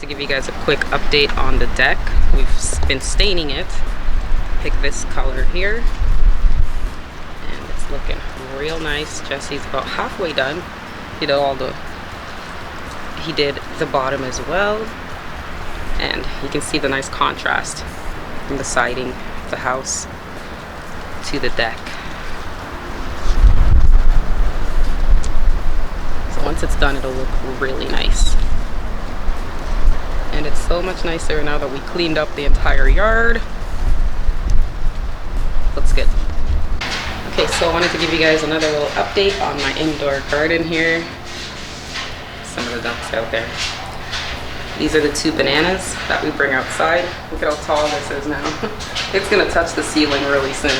To give you guys a quick update on the deck. We've been staining it. Pick this color here. And it's looking real nice. Jesse's about halfway done. He did the bottom as well. And you can see the nice contrast from the siding of the house to the deck. So once it's done, it'll look really nice. And it's so much nicer now that we cleaned up the entire yard. Looks good. Okay, so I wanted to give you guys another little update on my indoor garden here. Some of the ducks out there. These are the 2 bananas that we bring outside. Look at how tall this is now. It's gonna touch the ceiling really soon.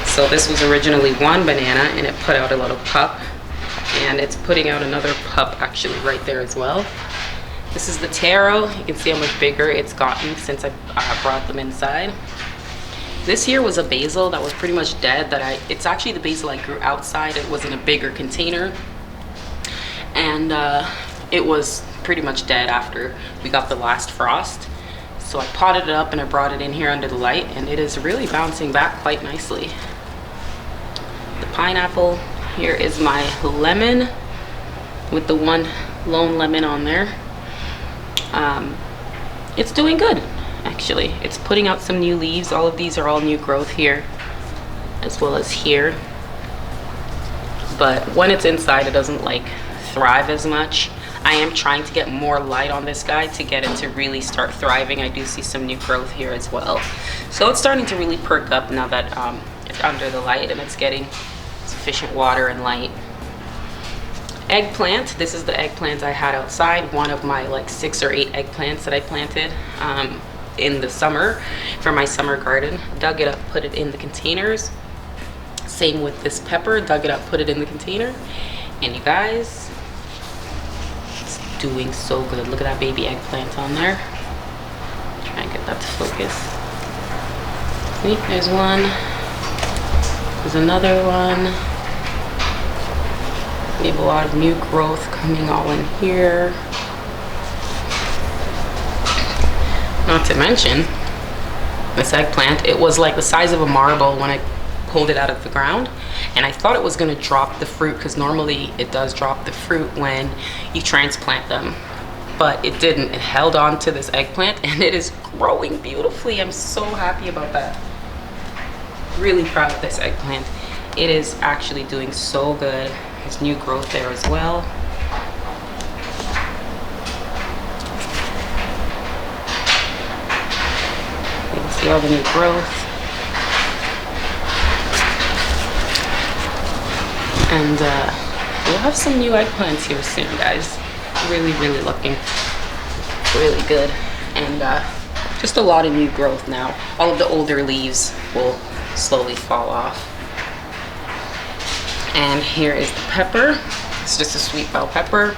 So this was originally 1 banana and it put out a little pup. And it's putting out another pup actually right there as well. This is the taro. You can see how much bigger it's gotten since I brought them inside. This here was a basil that was pretty much dead. It's actually the basil I grew outside. It was in a bigger container. And it was pretty much dead after we got the last frost. So I potted it up and I brought it in here under the light, and it is really bouncing back quite nicely. The pineapple. Here is my lemon with the 1 lone lemon on there. It's doing good, actually. It's putting out some new leaves. All of these are all new growth here, as well as here. But when it's inside, it doesn't like thrive as much. I am trying to get more light on this guy to get it to really start thriving. I do see some new growth here as well. So it's starting to really perk up now that it's under the light and it's getting sufficient water and light. Eggplant. This is the eggplant I had outside. One of my like 6 or 8 eggplants that I planted in the summer for my summer garden. Dug it up, put it in the containers. Same with this pepper. Dug it up, put it in the container. And you guys, it's doing so good. Look at that baby eggplant on there. Try and get that to focus. See, there's one. There's another one. We have a lot of new growth coming all in here. Not to mention, this eggplant, it was like the size of a marble when I pulled it out of the ground. And I thought it was gonna drop the fruit, because normally it does drop the fruit when you transplant them. But it didn't. It held on to this eggplant and it is growing beautifully. I'm so happy about that. Really proud of this eggplant. It is actually doing so good. There's new growth there as well. You can see all the new growth. And we'll have some new eggplants here soon, guys. Really looking really good. And just a lot of new growth now. All of the older leaves will slowly fall off. And here is the pepper. It's just a sweet bell pepper.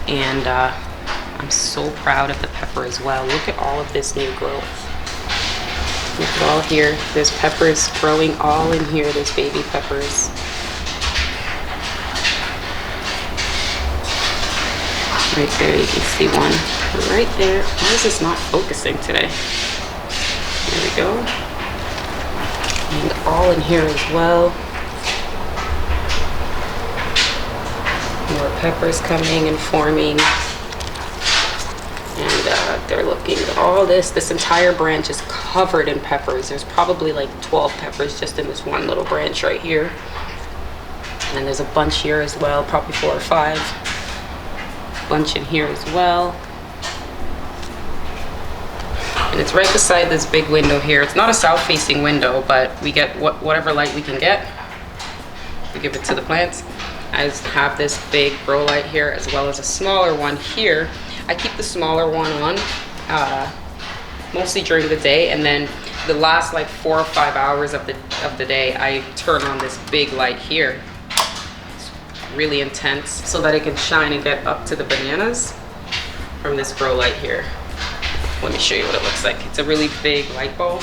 And I'm so proud of the pepper as well. Look at all of this new growth. Look at all here. There's peppers growing all in here. There's baby peppers. Right there, you can see one right there. Why is this not focusing today? There we go. And all in here as well. More peppers coming and forming. And they're looking at all this. This entire branch is covered in peppers. There's probably like 12 peppers just in this one little branch right here. And then there's a bunch here as well, probably 4 or 5. Bunch in here as well. And it's right beside this big window here. It's not a south-facing window, but we get whatever light we can get. We give it to the plants. I just have this big grow light here as well as a smaller one here. I keep the smaller one on mostly during the day, and then the last like 4 or 5 hours of the day I turn on this big light here. Really intense so that it can shine and get up to the bananas from this grow light here. Let me show you what it looks like. It's a really big light bulb,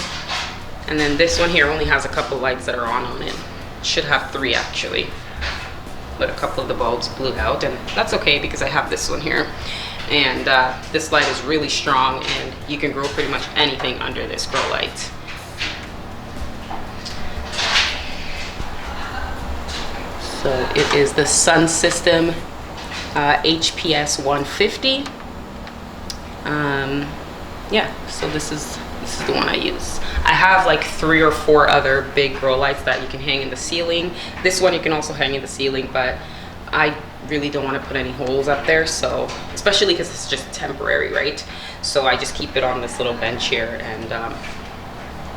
and then this one here only has a couple lights that are on it. It should have 3 actually, but a couple of the bulbs blew out, and that's okay because I have this one here. And this light is really strong, and you can grow pretty much anything under this grow light. So it is the Sun System HPS 150. Yeah, so this is the one I use. I have like 3 or 4 other big grow lights that you can hang in the ceiling. This one you can also hang in the ceiling, but I really don't want to put any holes up there, so especially because it's just temporary, right? So I just keep it on this little bench here, and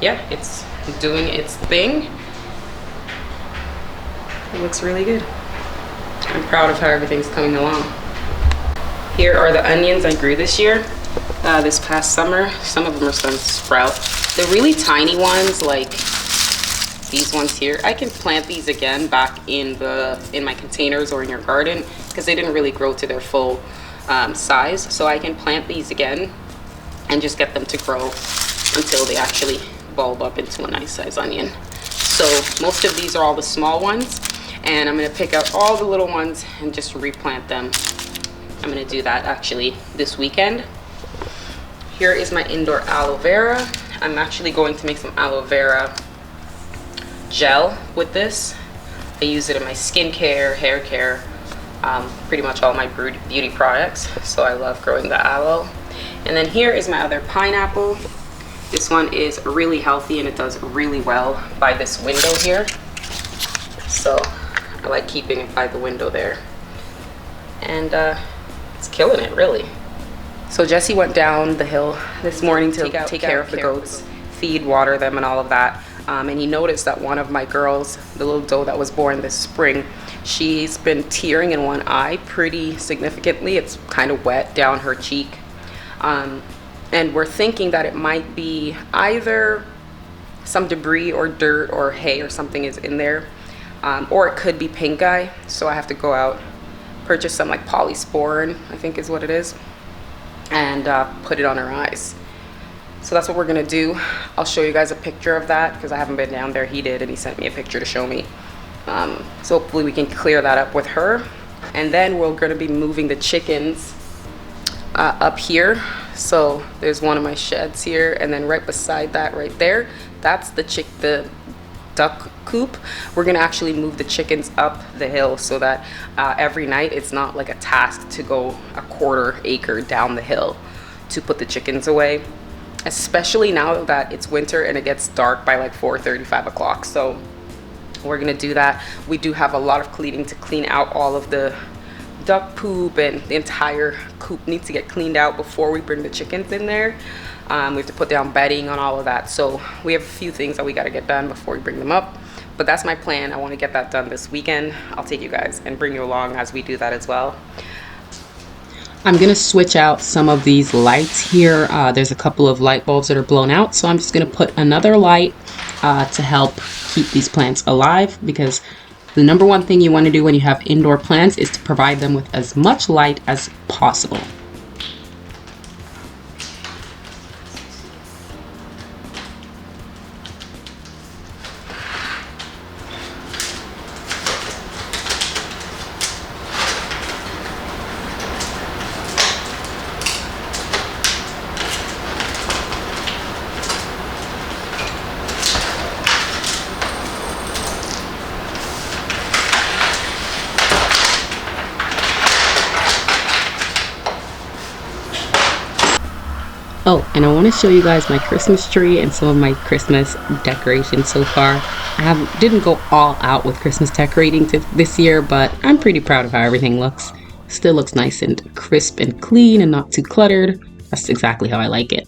yeah, it's doing its thing. It looks really good. I'm proud of how everything's coming along. Here are the onions I grew this year, this past summer. Some of them are starting to sprout. The really tiny ones, like these ones here, I can plant these again back in my containers or in your garden because they didn't really grow to their full size. So I can plant these again and just get them to grow until they actually bulb up into a nice size onion. So most of these are all the small ones, and I'm going to pick out all the little ones and just replant them. I'm going to do that actually this weekend. Here is my indoor aloe vera. I'm actually going to make some aloe vera gel with this. I use it in my skincare, hair care, pretty much all my beauty products. So I love growing the aloe. And then here is my other pineapple. This one is really healthy and it does really well by this window here. So I like keeping it by the window there. And it's killing it, really. So Jesse went down the hill this morning to take care of the goats, feed, water them, and all of that. And he noticed that one of my girls, the little doe that was born this spring, she's been tearing in one eye pretty significantly. It's kind of wet down her cheek. And we're thinking that it might be either some debris or dirt or hay or something is in there, or it could be pink eye. So I have to go out, purchase some like polysporin, I think is what it is, and put it on her eyes. So that's what we're gonna do. I'll show you guys a picture of that because I haven't been down there. He did, and he sent me a picture to show me. So hopefully we can clear that up with her. And then we're gonna be moving the chickens up here. So there's one of my sheds here, and then right beside that right there, that's the duck coop. We're gonna actually move the chickens up the hill so that every night it's not like a task to go a 1/4 acre down the hill to put the chickens away, especially now that it's winter and it gets dark by like 4:30, 5 o'clock. So we're gonna do that. We do have a lot of cleaning to clean out. All of the duck poop and the entire coop needs to get cleaned out before we bring the chickens in there. We have to put down bedding on all of that. So we have a few things that we got to get done before we bring them up. But that's my plan. I want to get that done this weekend. I'll take you guys and bring you along as we do that as well. I'm going to switch out some of these lights here. There's a couple of light bulbs that are blown out. So I'm just going to put another light to help keep these plants alive, because the number one thing you want to do when you have indoor plants is to provide them with as much light as possible. Oh, and I want to show you guys my Christmas tree and some of my Christmas decorations so far. Didn't go all out with Christmas decorating this year, but I'm pretty proud of how everything looks. Still looks nice and crisp and clean and not too cluttered. That's exactly how I like it.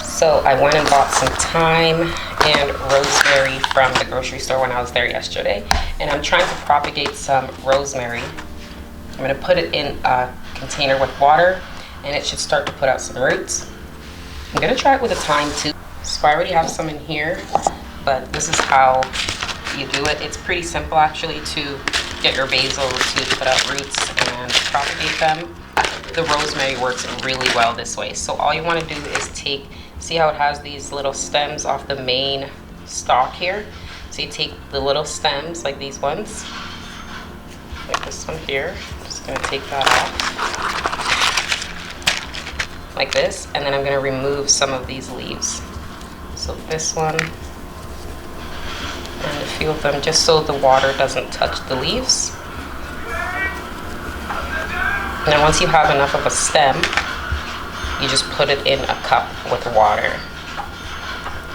So I went and bought some thyme and rosemary from the grocery store when I was there yesterday. And I'm trying to propagate some rosemary. I'm going to put it in a container with water, and it should start to put out some roots. I'm gonna try it with a thyme too. So I already have some in here, but this is how you do it. It's pretty simple actually to get your basil to put out roots and propagate them. The rosemary works really well this way. So all you wanna do is see how it has these little stems off the main stalk here? So you take the little stems like these ones, like this one here. Just gonna take that off like this, and then I'm gonna remove some of these leaves. So this one and a few of them, just so the water doesn't touch the leaves. Now once you have enough of a stem, you just put it in a cup with water.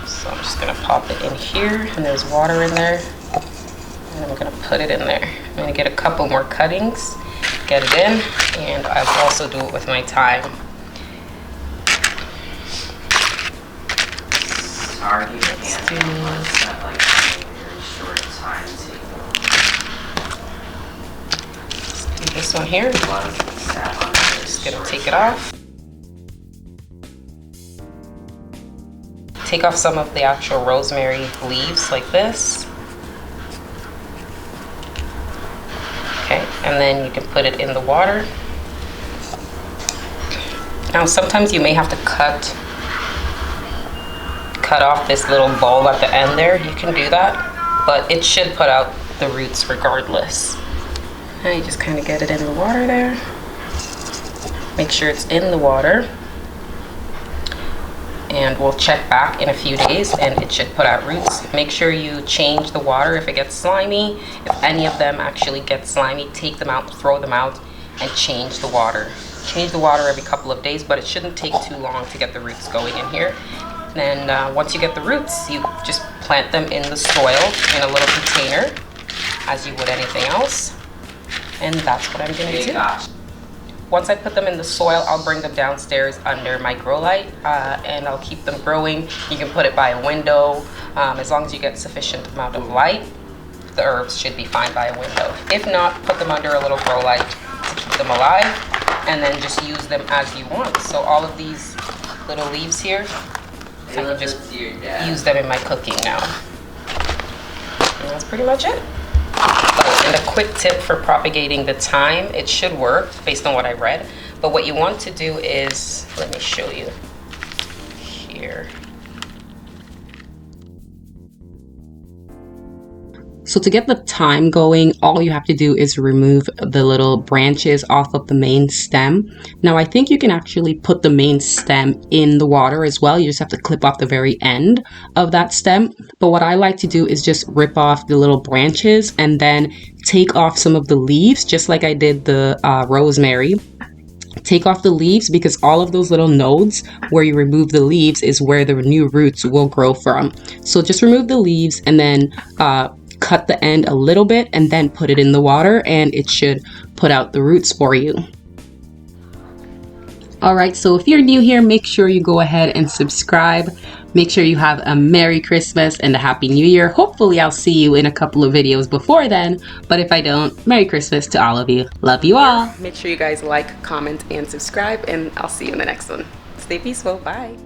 So I'm just gonna pop it in here, and there's water in there, and I'm gonna put it in there. I'm gonna get a couple more cuttings, get it in, and I'll also do it with my thyme. Sorry, you can't do like a very short timetable. Do this one here. Just gonna take it off. Take off some of the actual rosemary leaves like this. Okay, and then you can put it in the water. Now sometimes you may have to cut off this little bulb at the end there. You can do that, but it should put out the roots regardless. Now you just kind of get it in the water there. Make sure it's in the water. And we'll check back in a few days and it should put out roots. Make sure you change the water if it gets slimy. If any of them actually get slimy, take them out, throw them out, and change the water. Change the water every couple of days, but it shouldn't take too long to get the roots going in here. And once you get the roots, you just plant them in the soil in a little container as you would anything else. And that's what I'm gonna do. Once I put them in the soil, I'll bring them downstairs under my grow light and I'll keep them growing. You can put it by a window. As long as you get sufficient amount of light, the herbs should be fine by a window. If not, put them under a little grow light to keep them alive, and then just use them as you want. So all of these little leaves here, I can just use them in my cooking now. And that's pretty much it. Oh, and a quick tip for propagating the thyme, it should work based on what I read, but what you want to do is, let me show you here. So to get the thyme going, all you have to do is remove the little branches off of the main stem. Now I think you can actually put the main stem in the water as well. You just have to clip off the very end of that stem. But what I like to do is just rip off the little branches and then take off some of the leaves, just like I did the rosemary. Take off the leaves, because all of those little nodes where you remove the leaves is where the new roots will grow from. So just remove the leaves and then cut the end a little bit and then put it in the water, and it should put out the roots for you. Alright, so if you're new here, make sure you go ahead and subscribe. Make sure you have a Merry Christmas and a Happy New Year. Hopefully I'll see you in a couple of videos before then, but if I don't, Merry Christmas to all of you. Love you all. Make sure you guys like, comment, and subscribe, and I'll see you in the next one. Stay peaceful. Bye.